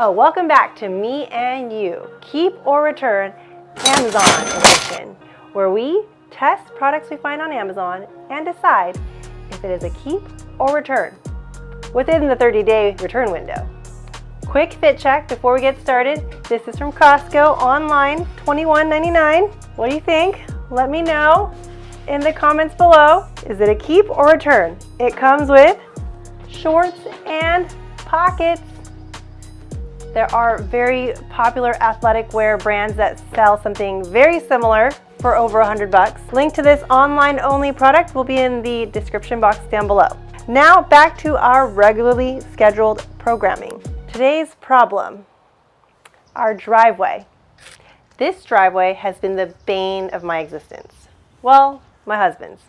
Oh, welcome back to Me and You, Keep or Return Amazon Edition, where we test products we find on Amazon and decide if it is a keep or return within the 30-day return window. Quick fit check before we get started. This is from Costco online, $21.99. What do you think? Let me know in the comments below. Is it a keep or return? It comes with shorts and pockets. There are very popular athletic wear brands that sell something very similar for over $100. Link to this online only product will be in the description box down below. Now back to our regularly scheduled programming. Today's problem, our driveway. This driveway has been the bane of my existence. Well, my husband's.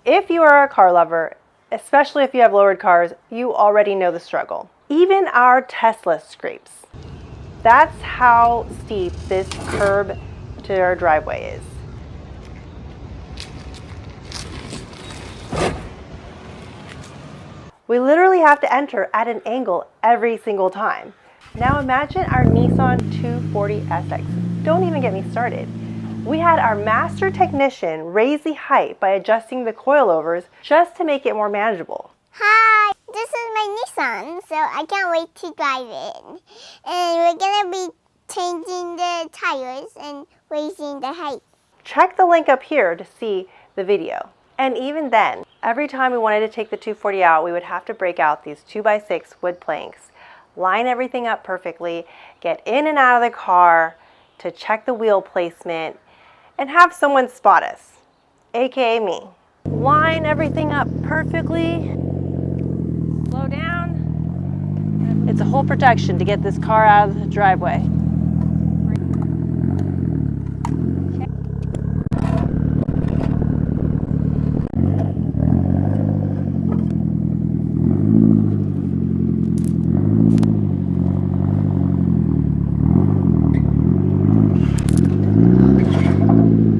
If you are a car lover, especially if you have lowered cars, you already know the struggle. Even our Tesla scrapes. That's how steep this curb to our driveway is. We literally have to enter at an angle every single time. Now imagine our Nissan 240SX. Don't even get me started. We had our master technician raise the height by adjusting the coilovers just to make it more manageable. Hi, this is my Nissan, so I can't wait to drive it. And we're gonna be changing the tires and raising the height. Check the link up here to see the video. And even then, every time we wanted to take the 240 out, we would have to break out these 2x6 wood planks, line everything up perfectly, get in and out of the car to check the wheel placement, and have someone spot us, aka me. Line everything up perfectly. Slow down. It's a whole protection to get this car out of the driveway.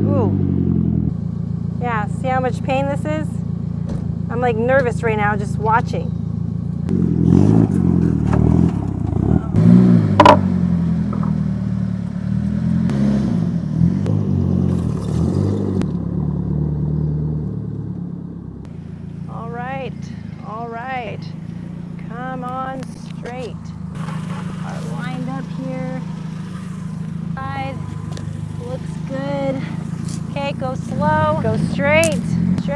Ooh. Yeah, see how much pain this is? I'm like nervous right now just watching. All right, come on straight. Are lined up here. Side looks good. Okay, go slow, go straight. That's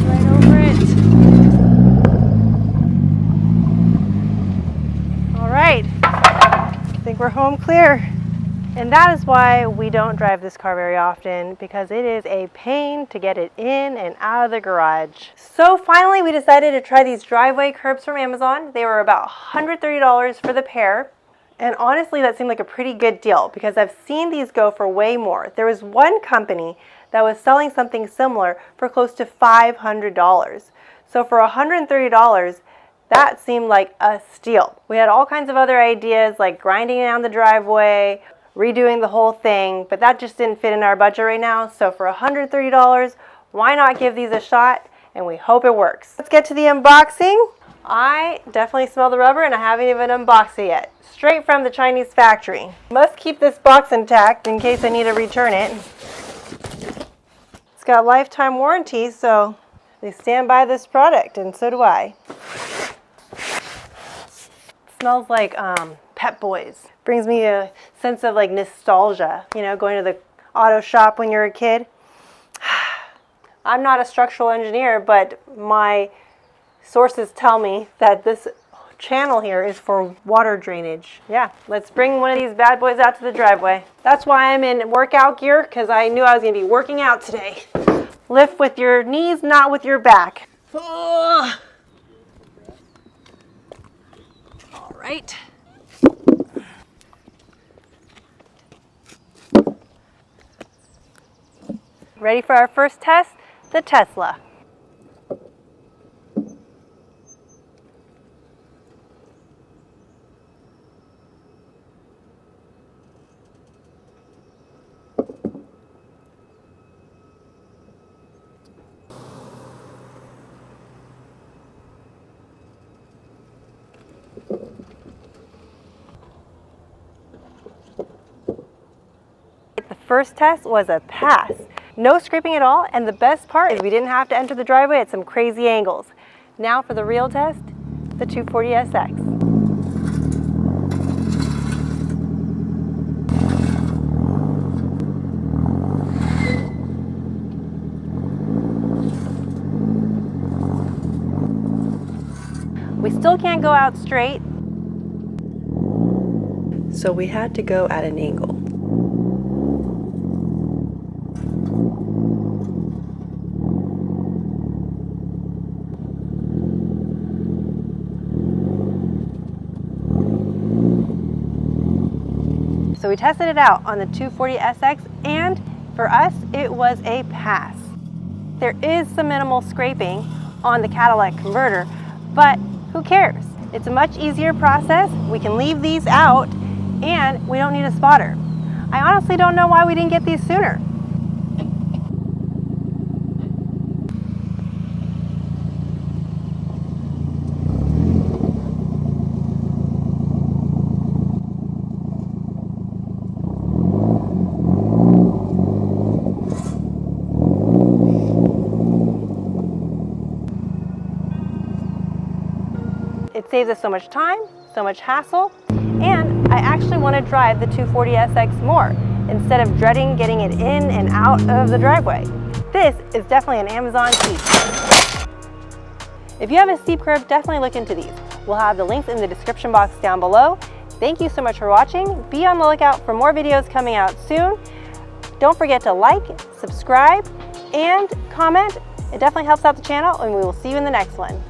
right over it. All right, I think we're home clear. And that is why we don't drive this car very often, because it is a pain to get it in and out of the garage. So finally we decided to try these driveway curbs from Amazon. They were about $130 for the pair. And honestly, that seemed like a pretty good deal because I've seen these go for way more. There was one company that was selling something similar for close to $500. So for $130, that seemed like a steal. We had all kinds of other ideas like grinding down the driveway, redoing the whole thing, but that just didn't fit in our budget right now. So for $130, why not give these a shot? And we hope it works. Let's get to the unboxing. I definitely smell the rubber and I haven't even unboxed it yet. Straight from the Chinese factory. Must keep this box intact in case I need to return it. It's got a lifetime warranty, so they stand by this product, and so do I. It smells like Pep Boys. Brings me a sense of like nostalgia, you know, going to the auto shop when you're a kid. I'm not a structural engineer, but my sources tell me that this channel here is for water drainage. Yeah, let's bring one of these bad boys out to the driveway. That's why I'm in workout gear, because I knew I was going to be working out today. Lift with your knees, not with your back. All right. Ready for our first test? The Tesla. first test was a pass. No scraping at all, and the best part is we didn't have to enter the driveway at some crazy angles. Now for the real test, the 240SX. We still can't go out straight, so we had to go at an angle. So we tested it out on the 240SX, and for us, it was a pass. There is some minimal scraping on the catalytic converter, but who cares? It's a much easier process. We can leave these out, and we don't need a spotter. I honestly don't know why we didn't get these sooner. It saves us so much time, so much hassle, and I actually want to drive the 240SX more instead of dreading getting it in and out of the driveway. This is definitely an Amazon feat. If you have a steep curve, definitely look into these. We'll have the links in the description box down below. Thank you so much for watching. Be on the lookout for more videos coming out soon. Don't forget to like, subscribe, and comment. It definitely helps out the channel, and we will see you in the next one.